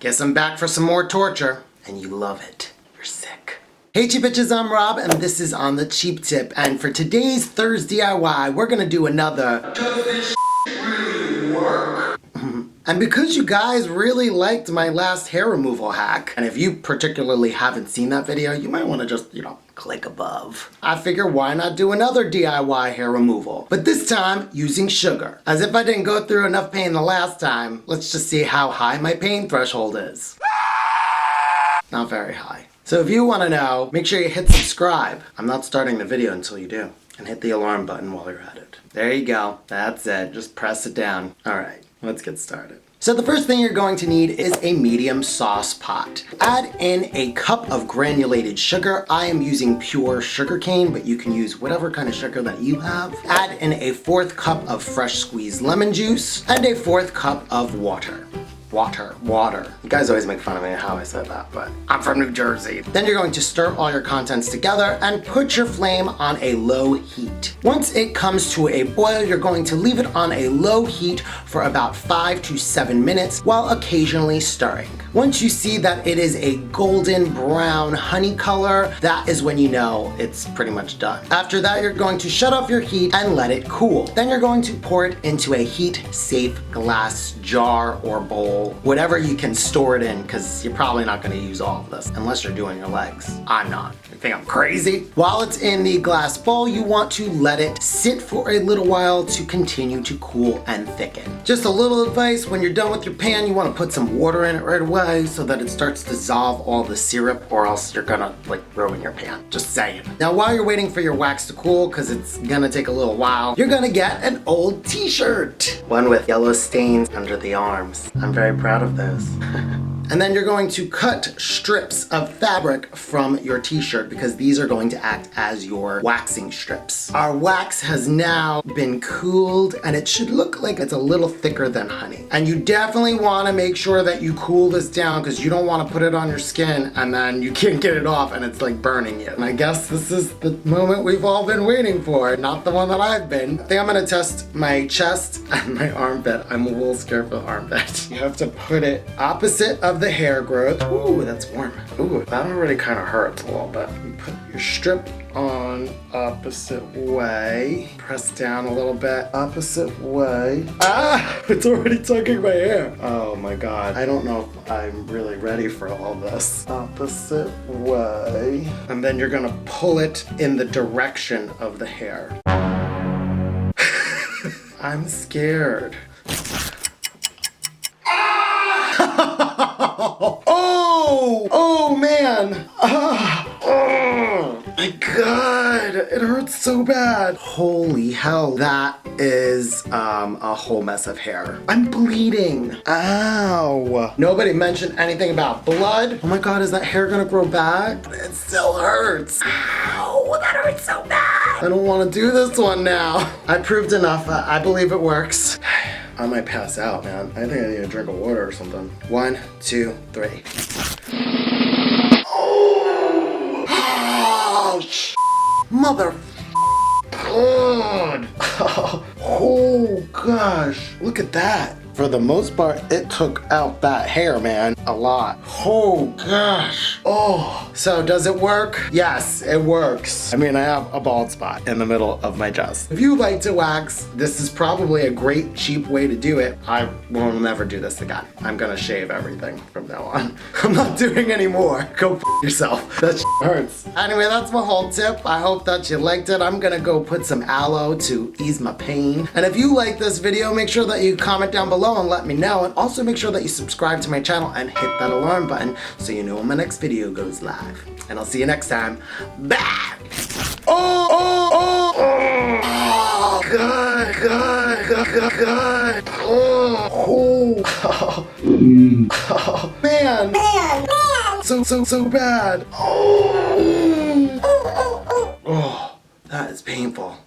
Guess I'm back for some more torture, and you love it. You're sick. Hey cheap bitches, I'm Rob, and this is On the Cheap Tip, and for today's Thursday DIY, we're gonna do another Does this really work? And because you guys really liked my last hair removal hack, and if you particularly haven't seen that video, you might want to just, click above. I figure why not do another DIY hair removal, but this time using sugar. As if I didn't go through enough pain the last time, let's just see how high my pain threshold is. Not very high. So if you want to know, make sure you hit subscribe. I'm not starting the video until you do. And hit the alarm button while you're at it. There you go. That's it. Just press it down. All right, let's get started. So the first thing you're going to need is a medium sauce pot. Add in a cup of granulated sugar. I am using pure sugar cane, but you can use whatever kind of sugar that you have. Add in a 1/4 cup of fresh squeezed lemon juice and a 1/4 cup of water. Water. You guys always make fun of me how I said that, but I'm from New Jersey. Then you're going to stir all your contents together and put your flame on a low heat. Once it comes to a boil, you're going to leave it on a low heat for about 5 to 7 minutes while occasionally stirring. Once you see that it is a golden brown honey color, that is when you know it's pretty much done. After that, you're going to shut off your heat and let it cool. Then you're going to pour it into a heat-safe glass jar or bowl, whatever you can store it in, because you're probably not going to use all of this unless you're doing your legs. I'm not. You think I'm crazy? While it's in the glass bowl, you want to let it sit for a little while to continue to cool and thicken. Just a little advice, when you're done with your pan, you want to put some water in it right away so that it starts to dissolve all the syrup, or else you're gonna ruin your pan. Just saying. Now while you're waiting for your wax to cool, because it's gonna take a little while, you're gonna get an old t-shirt. One with yellow stains under the arms. I'm very proud of those. And then you're going to cut strips of fabric from your t-shirt because these are going to act as your waxing strips. Our wax has now been cooled and it should look like it's a little thicker than honey. And you definitely want to make sure that you cool this down because you don't want to put it on your skin and then you can't get it off and it's like burning you. And I guess this is the moment we've all been waiting for, not the one that I've been. I think I'm gonna test my chest and my armpit. I'm a little scared for the armpit. You have to put it opposite of the hair growth. Ooh, that's warm. Ooh, that already kind of hurts a little bit. You put your strip on opposite way. Press down a little bit. Opposite way. Ah! It's already tugging my hair. Oh my god. I don't know if I'm really ready for all this. Opposite way. And then you're gonna pull it in the direction of the hair. I'm scared. Oh man! Oh my god! It hurts so bad. Holy hell, that is a whole mess of hair. I'm bleeding. Ow! Nobody mentioned anything about blood. Oh my god, is that hair gonna grow back? It still hurts. Ow! That hurts so bad. I don't want to do this one now. I proved enough. I believe it works. I might pass out, man. I think I need a drink of water or something. 1, 2, 3. Oh, mother God. Oh gosh, look at that. For the most part, it took out that hair, man. A lot. Oh gosh. Oh. So does it work? Yes, it works. I mean, I have a bald spot in the middle of my chest. If you like to wax, this is probably a great, cheap way to do it. I will never do this again. I'm gonna shave everything from now on. I'm not doing any more. Go f yourself. That hurts. Anyway, that's my whole tip. I hope that you liked it. I'm gonna go put some aloe to ease my pain. And if you like this video, make sure that you comment down below and let me know, and also make sure that you subscribe to my channel and hit that alarm button so you know when my next video goes live. And I'll see you next time. Bye! God. Oh, man. So bad. Oh, that is painful.